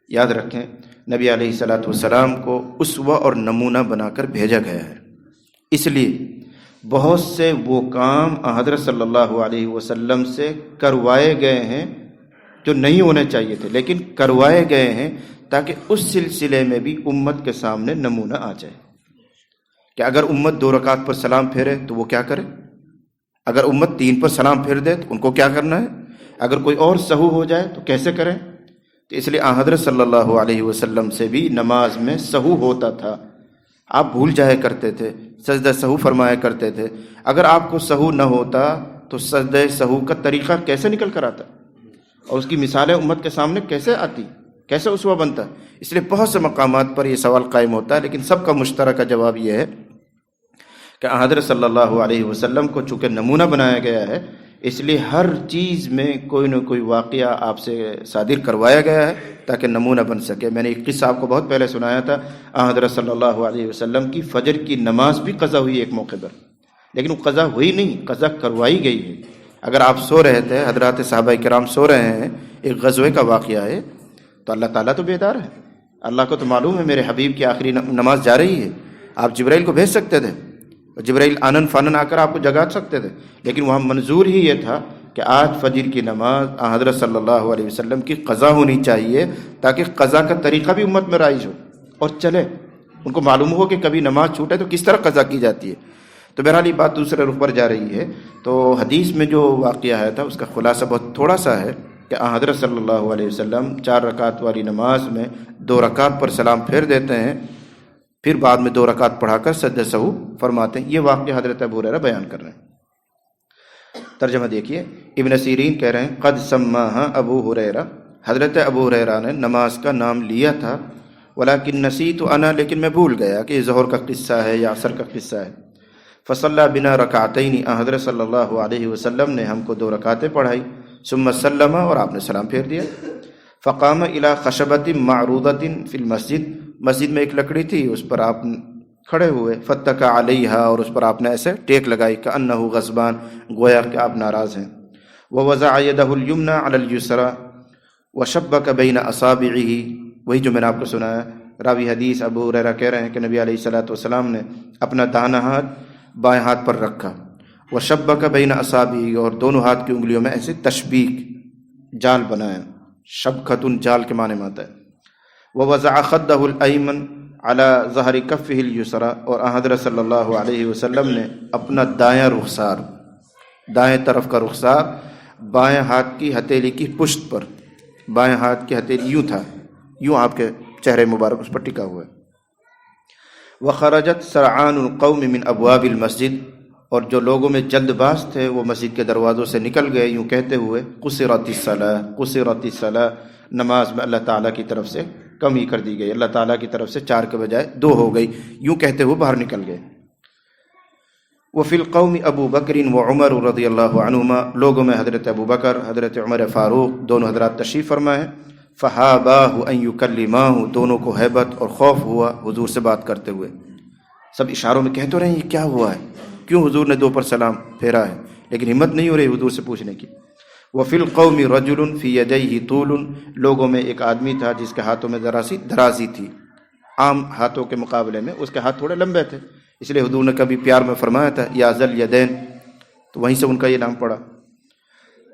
یاد رکھیں نبی علیہ الصلاۃ والسلام کو اسوہ اور نمونہ بنا کر بھیجا گیا ہے، اس لیے بہت سے وہ کام حضرت صلی اللہ علیہ وسلم سے کروائے گئے ہیں جو نہیں ہونے چاہیے تھے، لیکن کروائے گئے ہیں تاکہ اس سلسلے میں بھی امت کے سامنے نمونہ آ جائے کہ اگر امت 2 رکعت پر سلام پھیرے تو وہ کیا کرے، اگر امت 3 پر سلام پھیر دے تو ان کو کیا کرنا ہے، اگر کوئی اور سہو ہو جائے تو کیسے کریں۔ تو اس لیے حضرت صلی اللہ علیہ وسلم سے بھی نماز میں سہو ہوتا تھا، آپ بھول جایا کرتے تھے، سجدہ سہو فرمایا کرتے تھے۔ اگر آپ کو سہو نہ ہوتا تو سجدہ سہو کا طریقہ کیسے نکل کر آتا اور اس کی مثالیں امت کے سامنے کیسے آتی، کیسے اسوہ بنتا۔ اس لیے بہت سے مقامات پر یہ سوال قائم ہوتا ہے، لیکن سب کا مشترکہ جواب یہ ہے کہ حضرت صلی اللہ علیہ وسلم کو چونکہ نمونہ بنایا گیا ہے، اس لیے ہر چیز میں کوئی نہ کوئی واقعہ آپ سے صادر کروایا گیا ہے تاکہ نمونہ بن سکے۔ میں نے ایک قصہ آپ کو بہت پہلے سنایا تھا، حضرت صلی اللہ علیہ وسلم کی فجر کی نماز بھی قضا ہوئی ایک موقع پر، لیکن وہ قضا ہوئی نہیں، قضا کروائی گئی ہے۔ اگر آپ سو رہے تھے، حضرات صحابہ کرام سو رہے ہیں، ایک غزوے کا واقعہ ہے، تو اللہ تعالیٰ تو بیدار ہے، اللہ کو تو معلوم ہے میرے حبیب کی آخری نماز جا رہی ہے، آپ جبرائیل کو بھیج سکتے تھے، جبرائیل آنن فانن آ کر آپ کو جگا سکتے تھے، لیکن وہاں منظور ہی یہ تھا کہ آج فجر کی نماز حضرت صلی اللہ علیہ وسلم کی قضا ہونی چاہیے تاکہ قضا کا طریقہ بھی امت میں رائج ہو اور چلے، ان کو معلوم ہو کہ کبھی نماز چھوٹے تو کس طرح قضا کی جاتی ہے۔ تو بہرحال یہ بات دوسرے رخ پر جا رہی ہے۔ تو حدیث میں جو واقعہ آیا تھا اس کا خلاصہ بہت تھوڑا سا ہے کہ حضرت صلی اللہ علیہ وسلم 4 رکعت والی نماز میں 2 رکعت پر سلام پھیر دیتے ہیں، پھر بعد میں 2 رکعت پڑھا کر سجدہ سہو فرماتے ہیں۔ یہ واقعہ حضرت ابو ہریرہ بیان کر رہے ہیں۔ ترجمہ دیکھیے، ابن سیرین کہہ رہے ہیں قد سماہا ابو ہریرہ، حضرت ابو ہریرہ نے نماز کا نام لیا تھا، ولیکن نسیت انا، لیکن میں بھول گیا کہ یہ ظہر کا قصہ ہے یا عصر کا قصہ ہے۔ فصلی بنا رکعتین، حضرت صلی اللہ علیہ وسلم نے ہم کو 2 رکعتیں پڑھائی، ثم سلم، اور آپ نے سلام پھیر دیا۔ فقام الی خشبۃ معروضۃ فی المسجد، مسجد میں ایک لکڑی تھی، اس پر آپ کھڑے ہوئے، فتکا علیہا، اور اس پر آپ نے ایسے ٹیک لگائی، کأنہ غضبان، گویا کہ آپ ناراض ہیں۔ ووضع یدہ الیمنی علی الیسری وشبک بین اصابعہ، وہی جو میں نے آپ کو سنایا۔ راوی حدیث ابو ہریرہ کہہ رہے ہیں کہ نبی علیہ الصلوۃ والسلام نے اپنا داہنا ہاتھ بائیں ہاتھ پر رکھا، وشبک بین اصابعہ، اور دونوں ہاتھ کی انگلیوں میں ایسے تشبیک، جال بنایا، شبکۃ جال کے معنی میں آتا ہے۔ ووضع خدہ الایمن علی ظہر کفہ الیسری، اور حضرت صلی اللہ علیہ وسلم نے اپنا دایاں رخسار، دائیں طرف کا رخسار بائیں ہاتھ کی ہتھیلی کی پشت پر، بائیں ہاتھ کی ہتھیلی یوں تھا، یوں آپ کے چہرے مبارک اس پر ٹکا ہوا ہے۔ وخرجت سرعان القوم من ابواب المسجد، اور جو لوگوں میں جلد باز تھے وہ مسجد کے دروازوں سے نکل گئے یوں کہتے ہوئے قصرت الصلاۃ، قصرت الصلاۃ، نماز میں اللہ تعالیٰ کی طرف سے کمی کر دی گئی، اللہ تعالیٰ کی طرف سے 4 کے بجائے 2 ہو گئی، یوں کہتے ہوئے باہر نکل گئے۔ وفی القوم ابو بکر و عمر رضی اللہ عنہما، لوگوں میں حضرت ابو بکر، حضرت عمر فاروق، دونوں حضرات تشریف فرمائے۔ فحاباہ ان یکلماہ، دونوں کو ہیبت اور خوف ہوا حضور سے بات کرتے ہوئے، سب اشاروں میں کہتے رہے ہیں یہ کیا ہوا ہے، کیوں حضور نے 2 پر سلام پھیرا ہے، لیکن ہمت نہیں ہو رہی حضور سے پوچھنے کی۔ وفی القوم رجل فی یدیہ طول، لوگوں میں ایک آدمی تھا جس کے ہاتھوں میں ذرا سی درازی تھی، عام ہاتھوں کے مقابلے میں اس کے ہاتھ تھوڑے لمبے تھے، اس لیے حضور نے کبھی پیار میں فرمایا تھا یا ذل یدین، تو وہیں سے ان کا یہ نام پڑا۔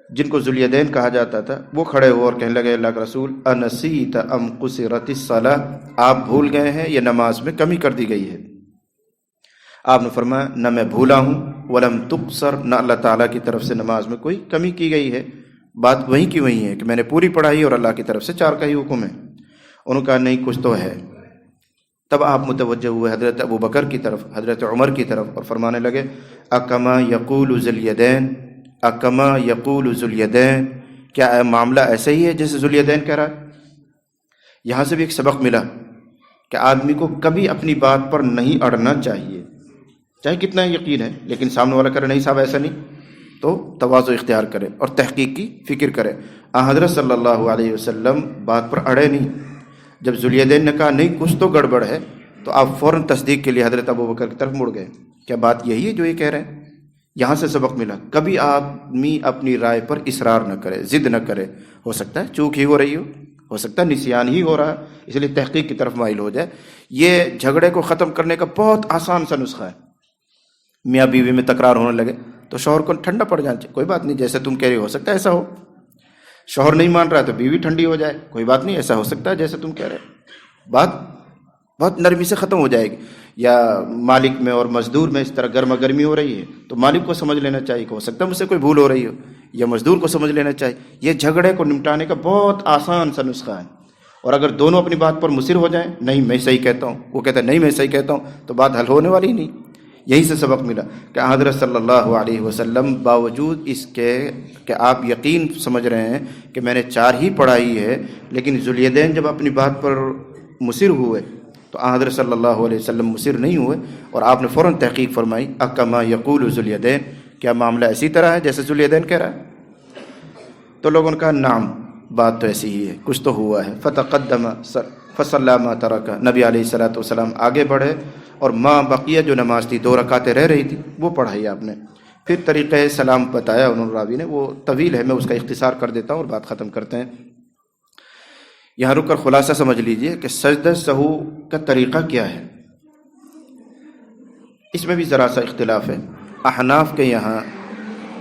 جن کو ذل یدین کہا جاتا تھا وہ کھڑے ہوئے اور کہنے لگے اللہ کے رسول انسیت ام قصرت الصلاۃ، آپ بھول گئے ہیں یا نماز میں کمی کر دی گئی ہے؟ آپ نے فرمایا نہ میں بھولا ہوں، ولم تقصر، نہ اللہ تعالیٰ کی طرف سے نماز میں کوئی کمی کی گئی ہے، بات وہیں کی وہیں ہے کہ میں نے پوری پڑھائی اور اللہ کی طرف سے 4 کا ہی حکم ہے۔ انہوں نے کہا نہیں کچھ تو ہے۔ تب آپ متوجہ ہوئے حضرت ابو بکر کی طرف، حضرت عمر کی طرف، اور فرمانے لگے اکما یقول ذل یدین، اکما یقول ذل یدین، کیا معاملہ ایسا ہی ہے جیسے ذل یدین کہہ رہا ہے؟ یہاں سے بھی ایک سبق ملا کہ آدمی کو کبھی اپنی بات پر نہیں اڑنا چاہیے، چاہے کتنا یقین ہے، لیکن سامنے والا کہہ رہا نہیں صاحب ایسا نہیں، تو تواضع اختیار کرے اور تحقیق کی فکر کرے۔ حضرت صلی اللہ علیہ وسلم بات پر اڑے نہیں۔ جب ذوالیدین نے کہا نہیں کچھ تو گڑبڑ ہے، تو آپ فوراً تصدیق کے لیے حضرت ابوبکر کی طرف مڑ گئے، کیا بات یہی ہے جو یہ کہہ رہے ہیں؟ یہاں سے سبق ملا، کبھی آدمی اپنی رائے پر اصرار نہ کرے، ضد نہ کرے۔ ہو سکتا ہے چوک ہی ہو رہی ہو سکتا ہے نسیان ہی ہو رہا ہے، اس لیے تحقیق کی طرف مائل ہو جائے۔ یہ جھگڑے کو ختم کرنے کا بہت آسان سا نسخہ ہے۔ میاں بیوی میں تکرار ہونے لگے تو شوہر کو ٹھنڈا پڑ جانا چاہیے، کوئی بات نہیں، جیسے تم کہہ رہے ہو سکتا ہے ایسا ہو۔ شوہر نہیں مان رہا ہے تو بیوی ٹھنڈی ہو جائے، کوئی بات نہیں، ایسا ہو سکتا ہے جیسے تم کہہ رہے ہو۔ بات بہت نرمی سے ختم ہو جائے گی۔ یا مالک میں اور مزدور میں اس طرح گرما گرمی ہو رہی ہے تو مالک کو سمجھ لینا چاہیے کہ ہو سکتا ہے مجھ سے کوئی بھول ہو رہی ہو، یا مزدور کو سمجھ لینا چاہیے۔ یہ جھگڑے کو نمٹانے کا بہت آسان سا نسخہ ہے، اور اگر دونوں اپنی بات پر مصر ہو جائیں، نہیں میں صحیح کہتا ہوں، وہ کہتا ہے نہیں میں صحیح کہتا ہوں، تو بات حل ہونے والی نہیں۔ یہی سے سبق ملا کہ حضرت صلی اللہ علیہ وسلم باوجود اس کے کہ آپ یقین سمجھ رہے ہیں کہ میں نے 4 ہی پڑھائی ہے، لیکن ذوالیدین جب اپنی بات پر مصر ہوئے تو حضرت صلی اللہ علیہ وسلم مصر نہیں ہوئے، اور آپ نے فوراً تحقیق فرمائی، اکما یقول ذوالیدین، کیا معاملہ اسی طرح ہے جیسے ذوالیدین کہہ رہا ہے؟ تو لوگوں نے کہا نعم، بات تو ایسی ہی ہے، کچھ تو ہوا ہے۔ فتقدم فصلی ما ترک، نبی علیہ الصلوۃ والسلام آگے بڑھے اور ما بقیہ جو نماز تھی 2 رکعتیں رہ رہی تھی وہ پڑھائی آپ نے۔ پھر طریقہ سلام بتایا انہوں نے، راوی نے، وہ طویل ہے، میں اس کا اختصار کر دیتا ہوں اور بات ختم کرتے ہیں۔ یہاں رک کر خلاصہ سمجھ لیجئے کہ سجدہ سہو کا طریقہ کیا ہے۔ اس میں بھی ذرا سا اختلاف ہے۔ احناف کے یہاں،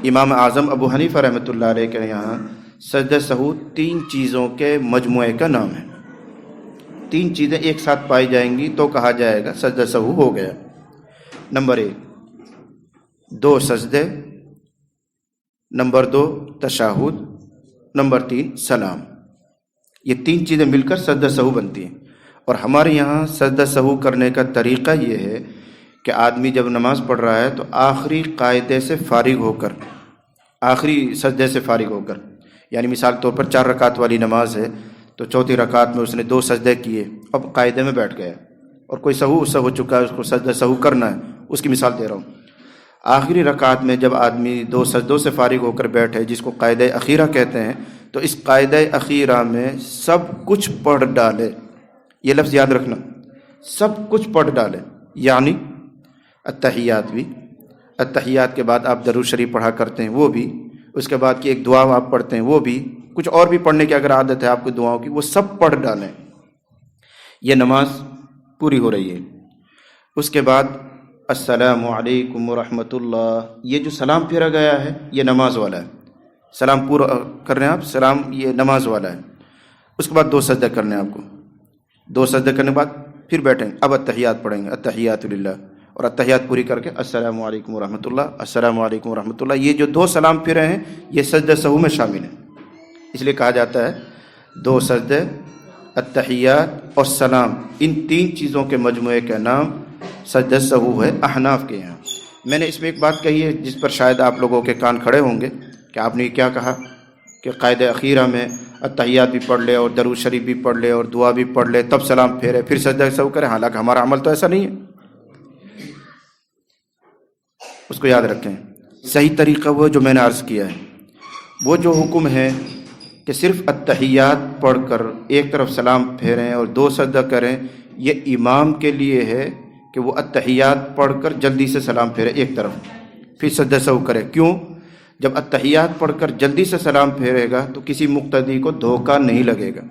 امام اعظم ابو حنیفہ رحمۃ اللہ علیہ کے یہاں سجدہ سہو 3 چیزوں کے مجموعے کا نام ہے۔ 3 چیزیں ایک ساتھ پائی جائیں گی تو کہا جائے گا سجدہ سہو ہو گیا۔ نمبر 1 2 سجدے، نمبر 2 تشہد، نمبر 3 سلام۔ یہ 3 چیزیں مل کر سجدہ سہو بنتی ہیں۔ اور ہمارے یہاں سجدہ سہو کرنے کا طریقہ یہ ہے کہ آدمی جب نماز پڑھ رہا ہے تو آخری قاعدے سے فارغ ہو کر، آخری سجدے سے فارغ ہو کر، یعنی مثال طور پر 4 رکعت والی نماز ہے تو 4تھی رکعت میں اس نے 2 سجدے کیے، اب قاعدے میں بیٹھ گیا، اور کوئی سہو اس سے ہو چکا ہے، اس کو سجدہ سہو کرنا ہے، اس کی مثال دے رہا ہوں۔ آخری رکعت میں جب آدمی 2 سجدوں سے فارغ ہو کر بیٹھے، جس کو قاعدہ اخیرہ کہتے ہیں، تو اس قاعدہ اخیرہ میں سب کچھ پڑھ ڈالے۔ یہ لفظ یاد رکھنا، سب کچھ پڑھ ڈالے، یعنی التحیات بھی، التحیات کے بعد آپ درود شریف پڑھا کرتے ہیں وہ بھی، اس کے بعد کی ایک دعا آپ پڑھتے ہیں وہ بھی، کچھ اور بھی پڑھنے کی اگر عادت ہے آپ کو دعاؤں کی، وہ سب پڑھ ڈالیں۔ یہ نماز پوری ہو رہی ہے۔ اس کے بعد السلام علیکم ورحمۃ اللہ، یہ جو سلام پھیرا گیا ہے یہ نماز والا ہے، سلام پورا کر رہے ہیں آپ، سلام یہ نماز والا ہے۔ اس کے بعد 2 سجدے کرنے ہیں آپ کو، 2 سجدے کرنے کے بعد پھر بیٹھیں، اب التحیات پڑھیں گے، التحیات للہ، اور التحیات پوری کر کے السلام علیکم ورحمۃ اللہ، السلام علیکم ورحمۃ اللہ۔ یہ جو 2 سلام پھرے ہیں یہ سجدہ سہو میں شامل ہیں، اس لیے کہا جاتا ہے 2 سجدے، التحیات اور سلام، ان 3 چیزوں کے مجموعے کا نام سجدہ سہو ہے احناف کے یہاں۔ میں نے اس میں ایک بات کہی ہے جس پر شاید آپ لوگوں کے کان کھڑے ہوں گے کہ آپ نے کیا کہا کہ قاعدہ اخیرہ میں التحیات بھی پڑھ لے اور درود شریف بھی پڑھ لے اور دعا بھی پڑھ لے تب سلام پھیرے پھر سجدہ سہو کرے، حالانکہ ہمارا عمل تو ایسا نہیں ہے۔ اس کو یاد رکھیں، صحیح طریقہ وہ جو میں نے عرض کیا ہے، وہ جو حکم ہے کہ صرف التحیات پڑھ کر ایک طرف سلام پھیریں اور 2 سجدہ کریں، یہ امام کے لیے ہے کہ وہ التحیات پڑھ کر جلدی سے سلام پھیرے ایک طرف، پھر سجدہ سہو کرے۔ کیوں؟ جب التحیات پڑھ کر جلدی سے سلام پھیرے گا تو کسی مقتدی کو دھوکہ نہیں لگے گا،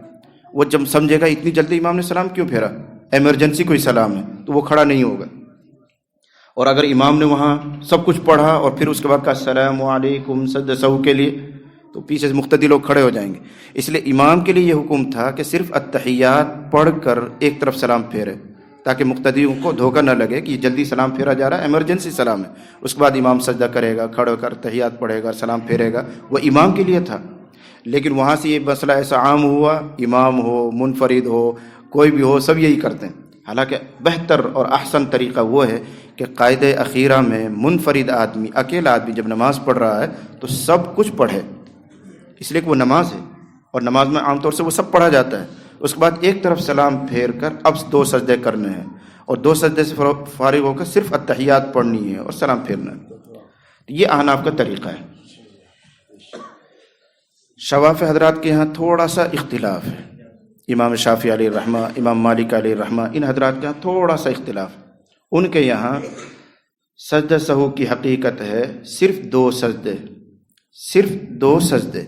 وہ جب سمجھے گا اتنی جلدی امام نے سلام کیوں پھیرا، ایمرجنسی کوئی سلام ہے، تو وہ کھڑا نہیں ہوگا۔ اور اگر امام نے وہاں سب کچھ پڑھا اور پھر اس کے بعد کہا السلام علیکم سجدہ سہو کے لیے، تو پیچھے سے مقتدی لوگ کھڑے ہو جائیں گے۔ اس لیے امام کے لیے یہ حکم تھا کہ صرف التحیات پڑھ کر ایک طرف سلام پھیرے، تاکہ مقتدیوں کو دھوکہ نہ لگے کہ یہ جلدی سلام پھیرا جا رہا ہے، ایمرجنسی سلام ہے۔ اس کے بعد امام سجدہ کرے گا، کھڑے ہو کر تحیات پڑھے گا، سلام پھیرے گا، وہ امام کے لیے تھا۔ لیکن وہاں سے یہ مسئلہ ایسا عام ہوا، امام ہو، منفرد ہو، کوئی بھی ہو، سب یہی کرتے ہیں۔ حالانکہ بہتر اور احسن طریقہ وہ ہے کہ قاعدہ اخیرہ میں منفرد آدمی، اکیلا آدمی جب نماز پڑھ رہا ہے تو سب کچھ پڑھے، اس لیے کہ وہ نماز ہے، اور نماز میں عام طور سے وہ سب پڑھا جاتا ہے۔ اس کے بعد ایک طرف سلام پھیر کر اب 2 سجدے کرنے ہیں، اور 2 سجدے سے فارغ ہو کر صرف التحیات پڑھنی ہے اور سلام پھیرنا ہے۔ یہ احناف کا طریقہ ہے۔ شواف حضرات کے یہاں تھوڑا سا اختلاف ہے، امام شافعی علیہ الرحمہ، امام مالک علیہ الرحمہ، ان حضرات کے یہاں تھوڑا سا اختلاف۔ ان کے یہاں سجدہ سہو کی حقیقت ہے صرف 2 سجدے، صرف 2 سجدے،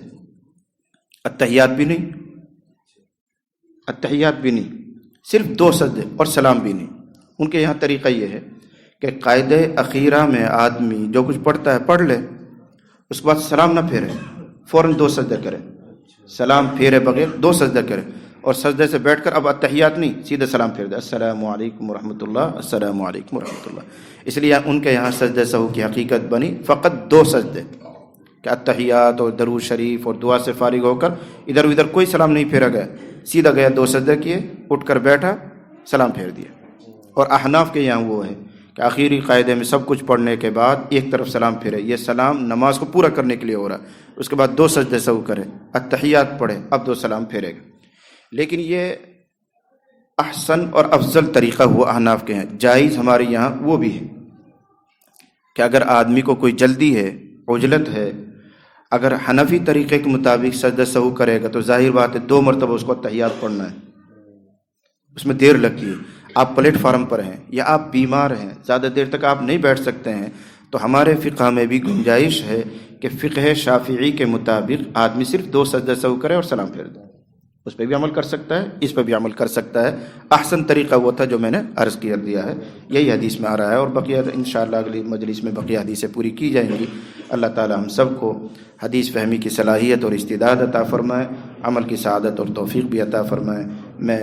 التحیات بھی نہیں، التحیات بھی نہیں، صرف 2 سجدے اور سلام بھی نہیں۔ ان کے یہاں طریقہ یہ ہے کہ قاعدہ اخیرہ میں آدمی جو کچھ پڑھتا ہے پڑھ لے، اس کے بعد سلام نہ پھیرے، فوراً 2 سجدے کرے، سلام پھیرے بغیر 2 سجدے کرے، اور سجدے سے بیٹھ کر اب التحیات نہیں، سیدھے سلام پھیر دے، السلام علیکم ورحمۃ اللہ، السلام علیکم ورحمۃ اللہ۔ اس لیے ان کے یہاں سجدہ سہو کی حقیقت بنی فقط 2 سجدے، کہ التحیات اور درود شریف اور دعا سے فارغ ہو کر ادھر ادھر کوئی سلام نہیں پھیرا گیا، سیدھا گیا 2 سجدے کیے، اٹھ کر بیٹھا، سلام پھیر دیا۔ اور احناف کے یہاں وہ ہے کہ آخری قاعدے میں سب کچھ پڑھنے کے بعد ایک طرف سلام پھیرے، یہ سلام نماز کو پورا کرنے کے لیے ہو رہا ہے، اس کے بعد 2 سجدے سہو کرے، التحیات پڑھے، اب 2 سلام پھیرے گا۔ لیکن یہ احسن اور افضل طریقہ ہوا احناف کے ہیں، جائز ہمارے یہاں وہ بھی ہے کہ اگر آدمی کو کوئی جلدی ہے، عجلت ہے، اگر حنفی طریقے کے مطابق سجدہ سہو کرے گا تو ظاہر بات ہے 2 مرتبہ اس کو تحیات پڑھنا ہے، اس میں دیر لگتی ہے۔ آپ پلیٹ فارم پر ہیں یا آپ بیمار ہیں، زیادہ دیر تک آپ نہیں بیٹھ سکتے ہیں، تو ہمارے فقہ میں بھی گنجائش ہے کہ فقہ شافعی کے مطابق آدمی صرف 2 سجدہ سہو کرے اور سلام پھیر دے، اس پہ بھی عمل کر سکتا ہے، اس پہ بھی عمل کر سکتا ہے۔ احسن طریقہ وہ تھا جو میں نے عرض کر دیا ہے، یہی حدیث میں آ رہا ہے، اور بقیہ انشاءاللہ اگلی مجلس میں بقیہ حدیثیں پوری کی جائیں گی۔ اللہ تعالی ہم سب کو حدیث فہمی کی صلاحیت اور استعداد عطا فرمائے، عمل کی سعادت اور توفیق بھی عطا فرمائے۔ میں